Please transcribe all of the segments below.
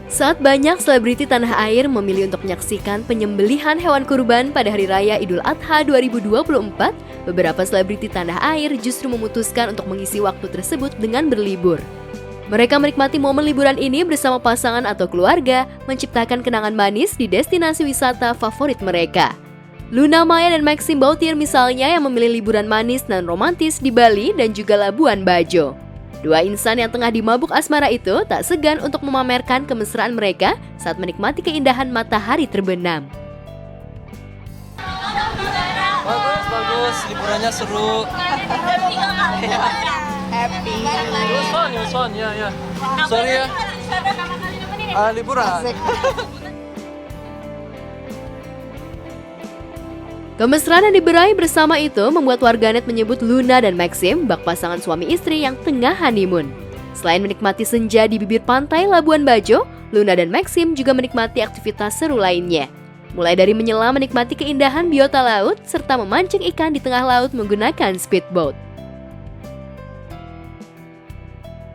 Saat banyak selebriti tanah air memilih untuk menyaksikan penyembelihan hewan kurban pada Hari Raya Idul Adha 2024, beberapa selebriti tanah air justru memutuskan untuk mengisi waktu tersebut dengan berlibur. Mereka menikmati momen liburan ini bersama pasangan atau keluarga, menciptakan kenangan manis di destinasi wisata favorit mereka. Luna Maya dan Maxim Bautier misalnya yang memilih liburan manis dan romantis di Bali dan juga Labuan Bajo. Dua insan yang tengah dimabuk asmara itu tak segan untuk memamerkan kemesraan mereka saat menikmati keindahan matahari terbenam. Bagus, liburannya seru. Happy. It was fun, ya. Sorry ya. Liburan. Kemesraan yang diberaih bersama itu membuat warganet menyebut Luna dan Maxim bak pasangan suami istri yang tengah honeymoon. Selain menikmati senja di bibir pantai Labuan Bajo, Luna dan Maxim juga menikmati aktivitas seru lainnya. Mulai dari menyelam menikmati keindahan biota laut, serta memancing ikan di tengah laut menggunakan speedboat.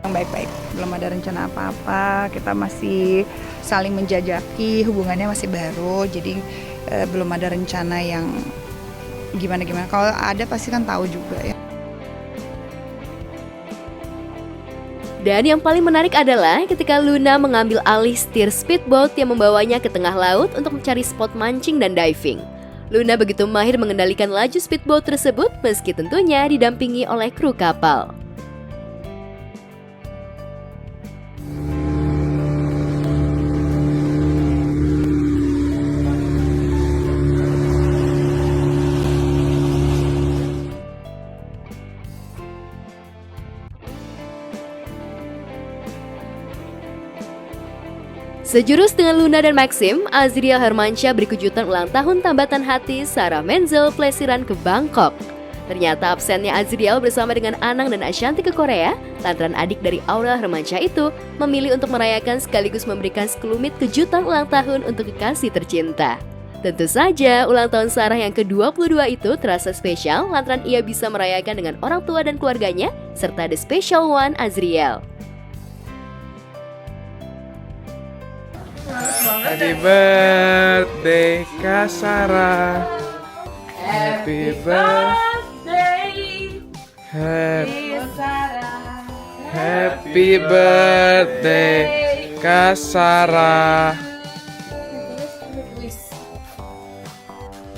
Baik-baik, belum ada rencana apa-apa, kita masih saling menjajaki, hubungannya masih baru, jadi belum ada rencana yang gimana-gimana. Kalau ada pasti kan tahu juga ya. Dan yang paling menarik adalah ketika Luna mengambil alih setir speedboat yang membawanya ke tengah laut untuk mencari spot mancing dan diving. Luna begitu mahir mengendalikan laju speedboat tersebut meski tentunya didampingi oleh kru kapal. Sejurus dengan Luna dan Maxim, Azriel Hermansyah beri kejutan ulang tahun tambatan hati Sarah Menzel pelesiran ke Bangkok. Ternyata absennya Azriel bersama dengan Anang dan Ashanti ke Korea, lantaran adik dari Aurel Hermansyah itu memilih untuk merayakan sekaligus memberikan sekelumit kejutan ulang tahun untuk kekasih tercinta. Tentu saja, ulang tahun Sarah yang ke-22 itu terasa spesial lantaran ia bisa merayakan dengan orang tua dan keluarganya, serta the special one Azriel. Happy birthday Kak Sarah. Happy birthday. Happy birthday Kak Sarah.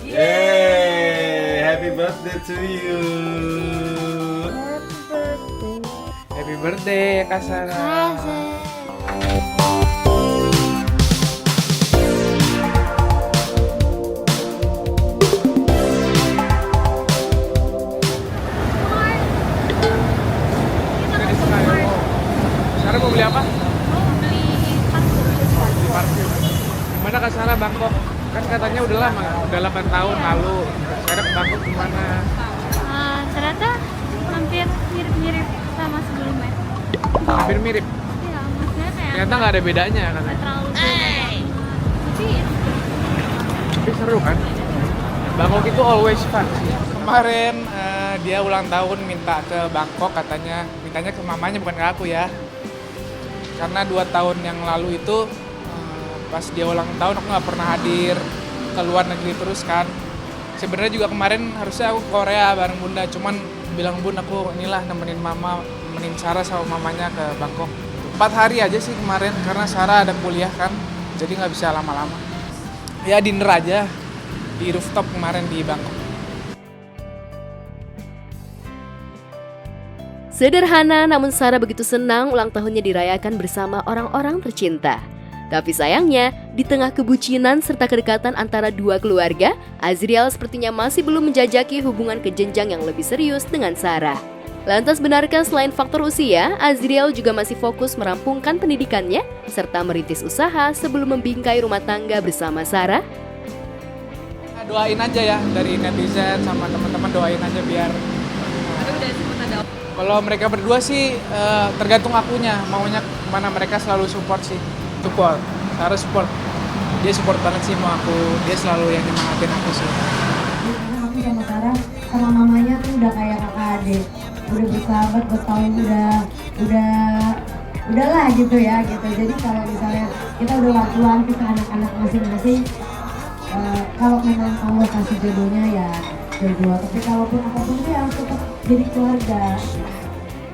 Yay! Happy birthday to you. Happy birthday Kak Sarah. Sarah mau beli apa? Mau beli Parfum. Gimana Kak Sarah Bangkok? Kan katanya udah lama, udah 8 tahun lalu. Sekarang ke Bangkok gimana? ternyata hampir mirip-mirip sama sebelumnya. Hampir mirip. Iya, maksudnya kayak Ternyata nggak ada bedanya nggak katanya. terlalu beda. Tapi seru kan? Bangkok itu always fun sih. Kemarin dia ulang tahun minta ke Bangkok mintanya ke mamanya bukan ke aku ya. Karena 2 tahun yang lalu itu pas dia ulang tahun aku nggak pernah hadir ke luar negeri terus kan. Sebenarnya juga kemarin harusnya aku ke Korea bareng Bunda, cuman bilang Bun aku inilah nemenin Sarah sama mamanya ke Bangkok. 4 hari aja sih kemarin karena Sarah ada kuliah kan, jadi nggak bisa lama-lama. Ya dinner aja di rooftop kemarin di Bangkok. Sederhana namun Sarah begitu senang ulang tahunnya dirayakan bersama orang-orang tercinta. Tapi sayangnya, di tengah kebucinan serta kedekatan antara dua keluarga, Azriel sepertinya masih belum menjajaki hubungan ke jenjang yang lebih serius dengan Sarah. Lantas benarkah selain faktor usia, Azriel juga masih fokus merampungkan pendidikannya serta merintis usaha sebelum membingkai rumah tangga bersama Sarah? Doain aja ya dari netizen sama teman-teman, doain aja biar. Kalau mereka berdua sih tergantung akunya, maunya kemana, mereka selalu support sih. Support, harus support. Dia support banget sih sama aku, dia selalu yang nyemangatin aku sih. Karena aku sama Sarah sama mamanya tuh udah kayak kakak adik, udah bersahabat bertahun, udah udahlah gitu ya gitu. Jadi kalau misalnya kita udah wanti-wanti ke anak-anak masing-masing, kalau memang Allah kasih jodohnya ya jodoh, tapi kalaupun apapun itu harus tetap jadi keluarga.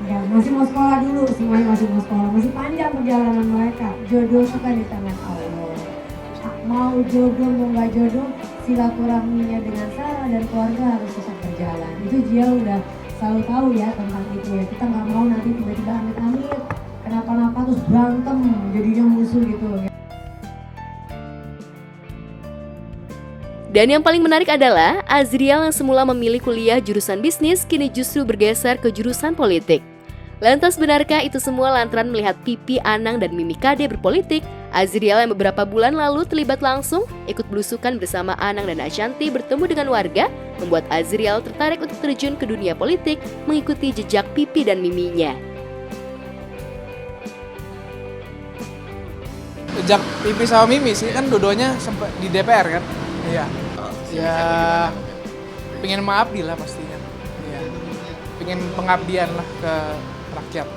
Ya, masih mau sekolah dulu, semuanya masih mau sekolah, masih panjang perjalanan mereka. Jodoh itu kan di tangan Allah. Mau jodoh mau nggak jodoh, silaturahminya dengan Sarah dan keluarga harus tetap berjalan. Itu dia udah selalu tahu ya tentang itu ya. Kita nggak mau nanti tiba-tiba amit-amit kenapa-napa terus berantem jadinya musuh gitu. Dan yang paling menarik adalah Azriel yang semula memilih kuliah jurusan bisnis kini justru bergeser ke jurusan politik. Lantas benarkah itu semua lantaran melihat Pipi, Anang, dan Mimi Kade berpolitik? Azriel yang beberapa bulan lalu terlibat langsung ikut belusukan bersama Anang dan Ashanti bertemu dengan warga, membuat Azriel tertarik untuk terjun ke dunia politik mengikuti jejak Pipi dan Miminya. Sejak Pipi sama Mimi sih kan dua-duanya sempat di DPR kan. Iya. Ya pengen mengabdi lah pastinya. Iya. Pengen pengabdian lah ke rakyat.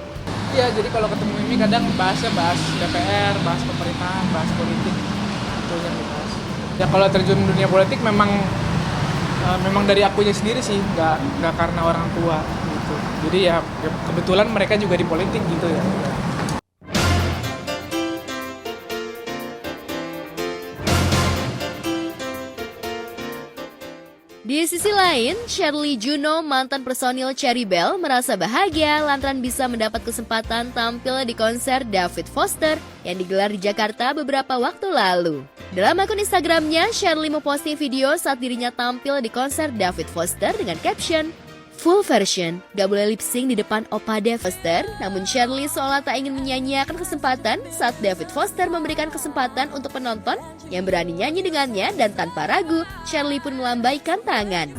Iya, jadi kalau ketemu Mimi kadang bahas DPR, bahas pemerintahan, bahas politik. Itu yang dibahas. Ya kalau terjun dunia politik memang dari akunya sendiri sih, nggak karena orang tua gitu. Jadi ya kebetulan mereka juga di politik gitu ya. Di sisi lain, Shirley Juno, mantan personil Cherry Bell, merasa bahagia lantaran bisa mendapat kesempatan tampil di konser David Foster yang digelar di Jakarta beberapa waktu lalu. Dalam akun Instagramnya, Shirley memposting video saat dirinya tampil di konser David Foster dengan caption, "Full version, gak boleh lip sync di depan Opa David Foster," namun Shirley seolah tak ingin menyanyiakan kesempatan saat David Foster memberikan kesempatan untuk penonton yang berani nyanyi dengannya dan tanpa ragu, Shirley pun melambaikan tangan.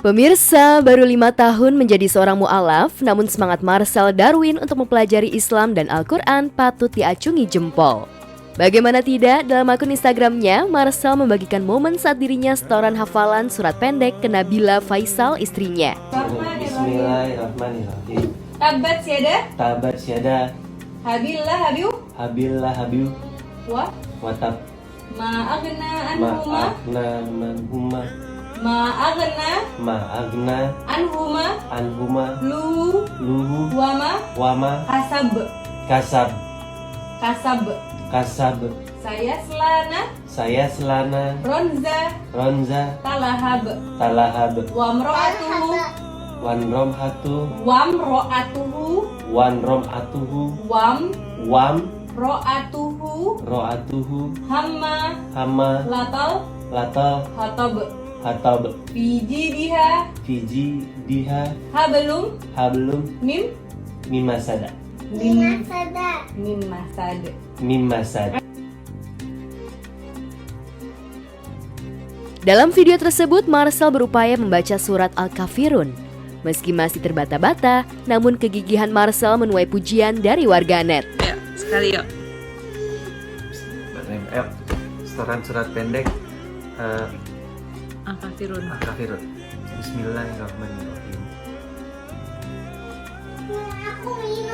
Pemirsa, baru 5 tahun menjadi seorang mu'alaf, namun semangat Marcel Darwin untuk mempelajari Islam dan Al-Quran patut diacungi jempol. Bagaimana tidak, dalam akun Instagramnya, Marcel membagikan momen saat dirinya setoran hafalan surat pendek ke Nabila Faisal, istrinya. Bismillahirrahmanirrahim. Tabat siada. Tabat syada. Habillah habiu. Habillah habiu. Watab. Ma'agna anhuma. Ma'agna manhuma. Ma'agna anhuma. Luhu. Wama. Kasab. Saya selana. Ronza. Talahab. Ro'atuhu. Hamma. Latal. Hatab. Fiji diha. Hablum. Mimasada. Dalam video tersebut, Marcel berupaya membaca surat Al-Kafirun. Meski masih terbata-bata, namun kegigihan Marcel menuai pujian dari warganet. Ayo, sekali yuk. Setoran surat pendek Al-Kafirun. Bismillahirrahmanirrahim.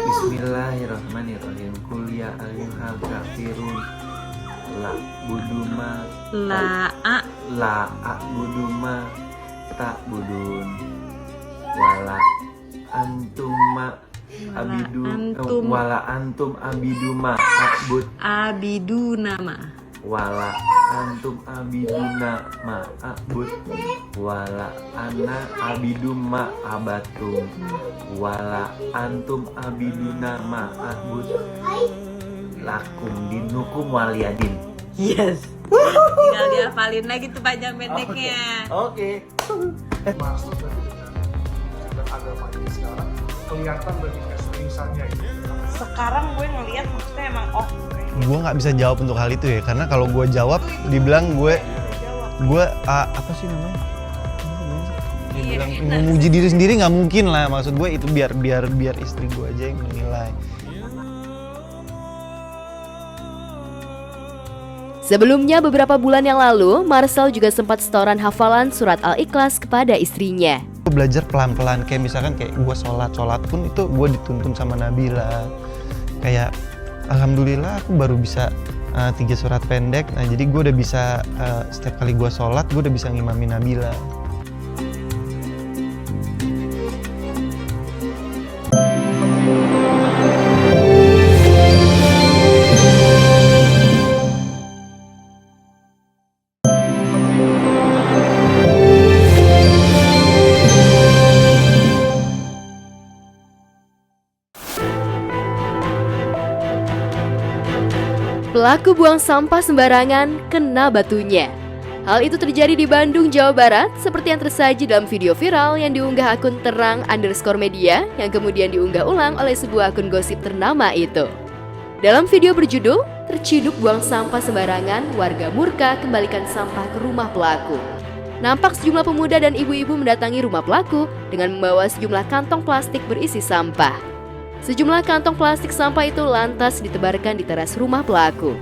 Bismillahirrahmanirrahim. Qul ya ayyuhal kafirun la buduma buduma tak budun wala antuma abidun wala antum abiduma abud Abidunama. wala antum abiduna ma'abud wala ana abidum ma'abatum wala antum abiduna ma'abud lakum dinukum waliyadin. Yes. Tinggal dihafalin lagi tuh panjang pendeknya. Oke. Maksud dan agamanya sekarang kelihatan dari keseriusannya gitu. Sekarang gue ngeliat maksudnya emang Gue nggak bisa jawab untuk hal itu ya, karena kalau gue jawab dibilang gue apa sih namanya? Dibilang memuji diri sendiri nggak mungkin lah. Maksud gue itu biar istri gue aja yang menilai. Sebelumnya beberapa bulan yang lalu, Marcel juga sempat setoran hafalan surat Al-Ikhlas kepada istrinya. Gue belajar pelan-pelan, kayak misalkan kayak gue sholat pun itu gue dituntun sama Nabila. Kayak alhamdulillah aku baru bisa 3 surat pendek. Nah jadi gue udah bisa setiap kali gue sholat gue udah bisa ngimamin Nabila. Pelaku buang sampah sembarangan kena batunya. Hal itu terjadi di Bandung, Jawa Barat, seperti yang tersaji dalam video viral yang diunggah akun terang_media yang kemudian diunggah ulang oleh sebuah akun gosip ternama itu. Dalam video berjudul, "Terciduk buang sampah sembarangan, warga murka kembalikan sampah ke rumah pelaku." Nampak sejumlah pemuda dan ibu-ibu mendatangi rumah pelaku dengan membawa sejumlah kantong plastik berisi sampah. Sejumlah kantong plastik sampah itu lantas ditebarkan di teras rumah pelaku.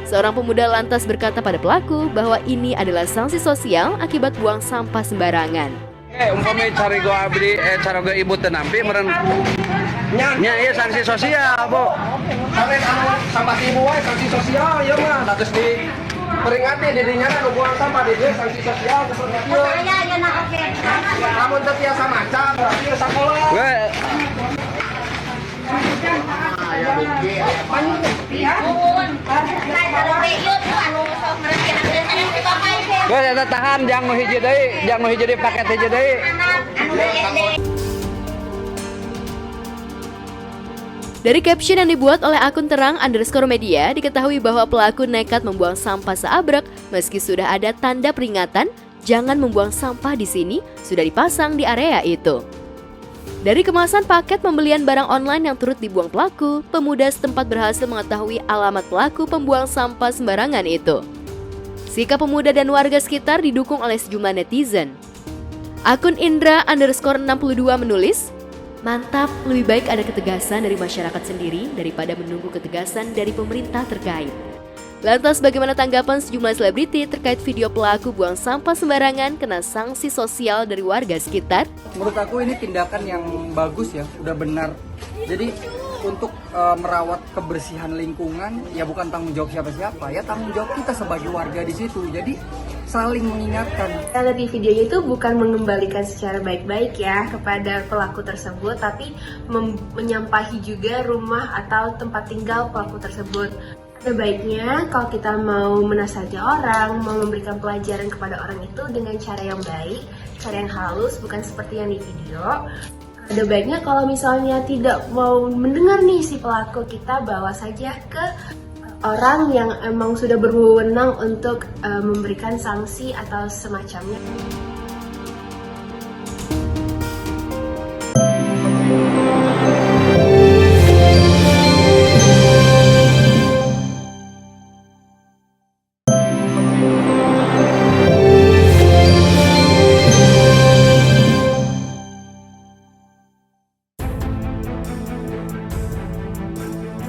Seorang pemuda lantas berkata pada pelaku bahwa ini adalah sanksi sosial akibat buang sampah sembarangan. Umpamai cari go abdi, cara go ibu tenampi meren nya ieu sanksi sosial, Bu. Kalian sampah ibu wae sanksi sosial ieu mah dados di peringati dirinya nu buang sampah di dieu sanksi sosial seperti ieu. Namun teu tiasa maca berarti sakola. Gue ada tahan jangan hiji deui paket hiji deui. Dari caption yang dibuat oleh akun terang_media diketahui bahwa pelaku nekat membuang sampah seabrek meski sudah ada tanda peringatan jangan membuang sampah di sini sudah dipasang di area itu. Dari kemasan paket pembelian barang online yang turut dibuang pelaku, pemuda setempat berhasil mengetahui alamat pelaku pembuang sampah sembarangan itu. Sikap pemuda dan warga sekitar didukung oleh sejumlah netizen. Akun Indra_62 menulis, "Mantap, lebih baik ada ketegasan dari masyarakat sendiri daripada menunggu ketegasan dari pemerintah terkait." Lantas bagaimana tanggapan sejumlah selebriti terkait video pelaku buang sampah sembarangan kena sanksi sosial dari warga sekitar? Menurut aku ini tindakan yang bagus ya, udah benar. Jadi untuk merawat kebersihan lingkungan ya bukan tanggung jawab siapa-siapa, ya tanggung jawab kita sebagai warga di situ. Jadi saling mengingatkan. Dari videonya itu bukan mengembalikan secara baik-baik ya kepada pelaku tersebut, tapi menyampahi juga rumah atau tempat tinggal pelaku tersebut. Ada baiknya kalau kita mau menasihati orang, mau memberikan pelajaran kepada orang itu dengan cara yang baik, cara yang halus, bukan seperti yang di video. Ada baiknya kalau misalnya tidak mau mendengar nih si pelaku, kita bawa saja ke orang yang emang sudah berwenang untuk memberikan sanksi atau semacamnya.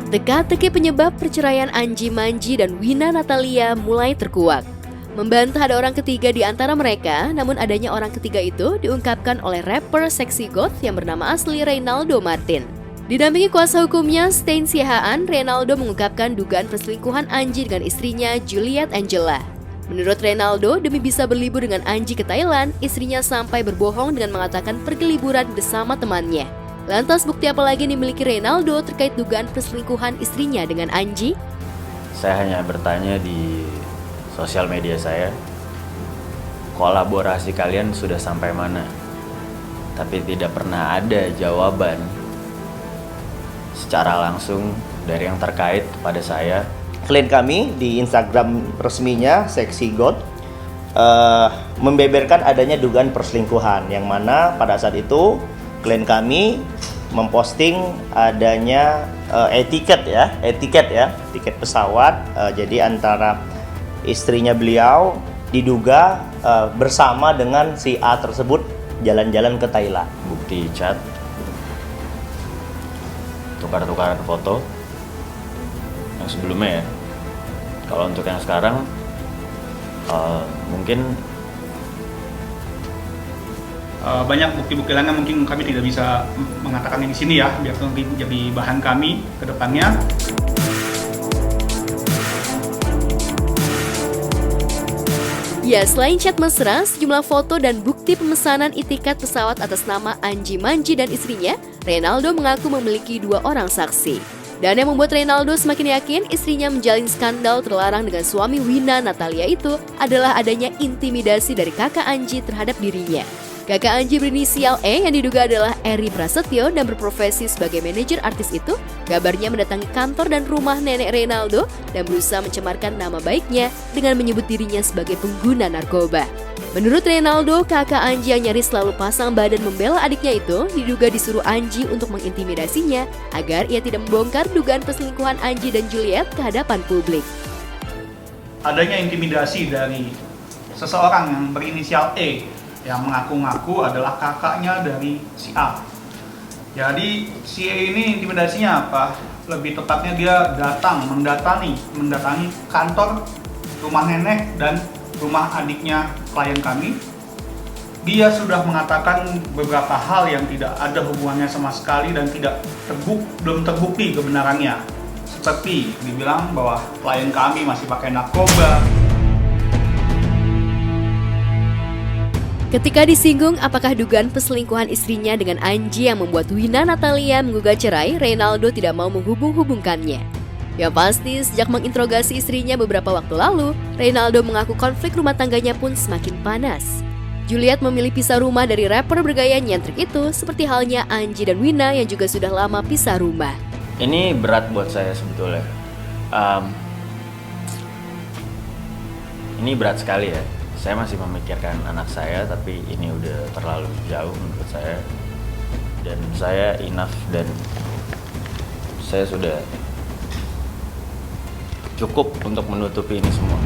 Teka-teki penyebab perceraian Anji Manji dan Wina Natalia mulai terkuak. Membantah ada orang ketiga di antara mereka, namun adanya orang ketiga itu diungkapkan oleh rapper seksi goth yang bernama asli Reynaldo Martin. Didampingi kuasa hukumnya Stein Siahaan, Reynaldo mengungkapkan dugaan perselingkuhan Anji dengan istrinya Juliet Angela. Menurut Reynaldo, demi bisa berlibur dengan Anji ke Thailand, istrinya sampai berbohong dengan mengatakan pergi liburan bersama temannya. Lantas bukti apa lagi yang dimiliki Reynaldo terkait dugaan perselingkuhan istrinya dengan Anji? Saya hanya bertanya di sosial media saya, kolaborasi kalian sudah sampai mana? Tapi tidak pernah ada jawaban secara langsung dari yang terkait kepada saya. Klien kami di Instagram resminya Sexy God membeberkan adanya dugaan perselingkuhan, yang mana pada saat itu klien kami memposting adanya tiket pesawat. Jadi antara istrinya beliau diduga bersama dengan si A tersebut jalan-jalan ke Thailand. Bukti chat, tukar-tukaran foto yang sebelumnya ya. Kalau untuk yang sekarang mungkin banyak bukti-bukti lainnya mungkin kami tidak bisa mengatakannya di sini ya, biar nanti jadi bahan kami ke depannya. Ya, selain chat mesra, sejumlah foto dan bukti pemesanan e-tiket pesawat atas nama Anji Manji dan istrinya, Reynaldo mengaku memiliki 2 orang saksi. Dan yang membuat Reynaldo semakin yakin istrinya menjalin skandal terlarang dengan suami Wina Natalia itu adalah adanya intimidasi dari kakak Anji terhadap dirinya. Kakak Anji berinisial E yang diduga adalah Eri Prasetyo dan berprofesi sebagai manajer artis itu, kabarnya mendatangi kantor dan rumah nenek Reynaldo dan berusaha mencemarkan nama baiknya dengan menyebut dirinya sebagai pengguna narkoba. Menurut Reynaldo, kakak Anji yang nyaris selalu pasang badan membela adiknya itu diduga disuruh Anji untuk mengintimidasinya agar ia tidak membongkar dugaan perselingkuhan Anji dan Juliet ke hadapan publik. Adanya intimidasi dari seseorang yang berinisial E yang mengaku-ngaku adalah kakaknya dari si A. Jadi si E ini intimidasinya apa? Lebih tepatnya dia mendatangi kantor, rumah nenek dan rumah adiknya klien kami. Dia sudah mengatakan beberapa hal yang tidak ada hubungannya sama sekali dan belum terbukti kebenarannya. Seperti dibilang bahwa klien kami masih pakai narkoba. Ketika disinggung apakah dugaan perselingkuhan istrinya dengan Anji yang membuat Wina Natalia menggugat cerai, Reynaldo tidak mau menghubung-hubungkannya. Yang pasti, sejak menginterogasi istrinya beberapa waktu lalu, Reynaldo mengaku konflik rumah tangganya pun semakin panas. Juliet memilih pisah rumah dari rapper bergaya nyentrik itu, seperti halnya Anji dan Wina yang juga sudah lama pisah rumah. Ini berat buat saya sebetulnya. Ini berat sekali ya. Saya masih memikirkan anak saya, tapi ini udah terlalu jauh menurut saya. Dan saya enough dan saya sudah cukup untuk menutupi ini semua.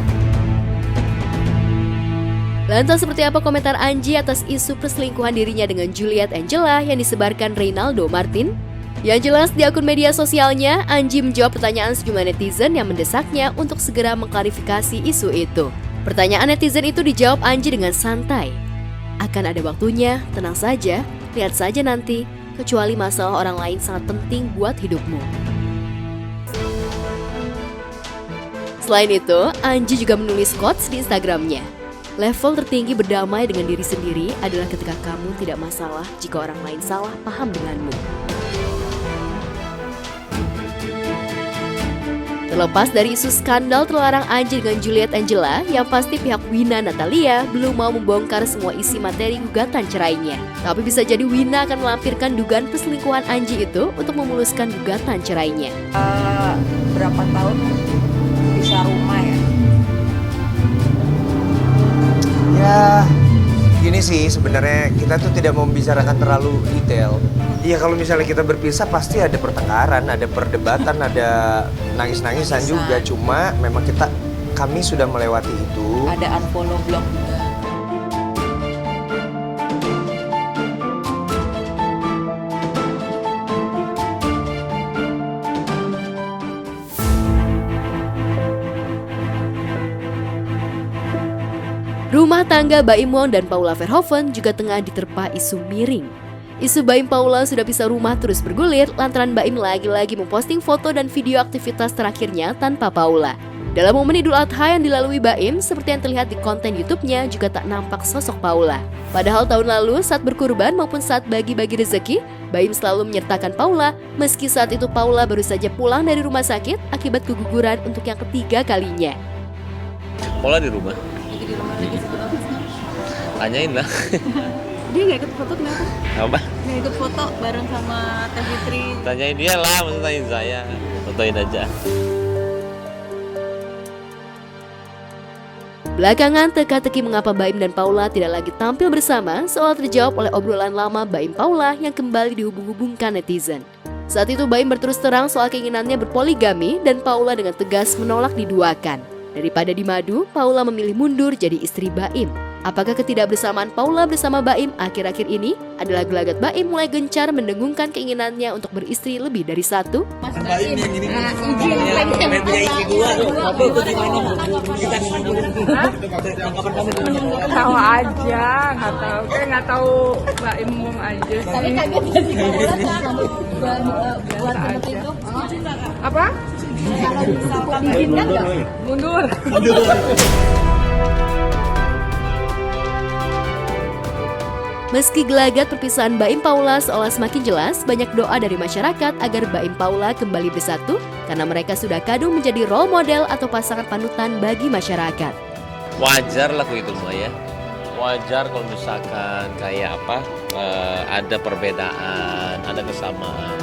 Lantas seperti apa komentar Anji atas isu perselingkuhan dirinya dengan Juliet Angela yang disebarkan Reynaldo Martin? Yang jelas di akun media sosialnya, Anji menjawab pertanyaan sejumlah netizen yang mendesaknya untuk segera mengklarifikasi isu itu. Pertanyaan netizen itu dijawab Anji dengan santai. Akan ada waktunya, tenang saja, lihat saja nanti, kecuali masalah orang lain sangat penting buat hidupmu. Selain itu, Anji juga menulis quotes di Instagramnya. Level tertinggi berdamai dengan diri sendiri adalah ketika kamu tidak masalah jika orang lain salah paham denganmu. Terlepas dari isu skandal terlarang Anji dengan Juliet Angela, yang pasti pihak Wina Natalia belum mau membongkar semua isi materi gugatan cerainya. Tapi bisa jadi Wina akan melampirkan dugaan perselingkuhan Anji itu untuk memuluskan gugatan cerainya. Berapa tahun bisa rumah ya? Ya, gini sih sebenarnya kita tuh tidak mau membicarakan terlalu detail. Iya, kalau misalnya kita berpisah pasti ada pertengkaran, ada perdebatan, ada nangis-nangisan juga. Cuma memang kami sudah melewati itu. Ada unfollow blog. Rumah tangga Baim Wong dan Paula Verhoeven juga tengah diterpa isu miring. Isu Baim Paula sudah pisah rumah terus bergulir lantaran Baim lagi-lagi memposting foto dan video aktivitas terakhirnya tanpa Paula. Dalam momen Idul Adha yang dilalui Baim, seperti yang terlihat di konten YouTube-nya juga tak nampak sosok Paula. Padahal tahun lalu saat berkurban maupun saat bagi-bagi rezeki, Baim selalu menyertakan Paula, meski saat itu Paula baru saja pulang dari rumah sakit akibat keguguran untuk yang ketiga kalinya. Paula di rumah. Lagi di rumah lagi sebelum Tanyain lah. Dia nggak ikut foto kenapa? Apa? Nggak ikut foto bareng sama Teh Fitri. Tanyain dia lah, maksudnya tanyain saya. Fotoin aja. Belakangan teka-teki mengapa Baim dan Paula tidak lagi tampil bersama seolah terjawab oleh obrolan lama Baim Paula yang kembali dihubung-hubungkan netizen. Saat itu Baim berterus terang soal keinginannya berpoligami dan Paula dengan tegas menolak diduakan. Daripada dimadu, Paula memilih mundur jadi istri Baim. Apakah ketidakbersamaan Paula bersama Baim akhir-akhir ini adalah gelagat Baim mulai gencar mendengungkan keinginannya untuk beristri lebih dari satu? Baim yang ini punya istri dua, tapi itu gimana? Kita Tahu aja, nggak tahu Baim ngomong aja. Tapi kaget sih buat itu. Apa? Kalau diizinkan nggak? Mundur. Meski gelagat perpisahan Baim Paula seolah semakin jelas, banyak doa dari masyarakat agar Baim Paula kembali bersatu karena mereka sudah kadung menjadi role model atau pasangan panutan bagi masyarakat. Wajar lah itu mah ya. Wajar kalau misalkan kayak apa, ada perbedaan, ada kesamaan.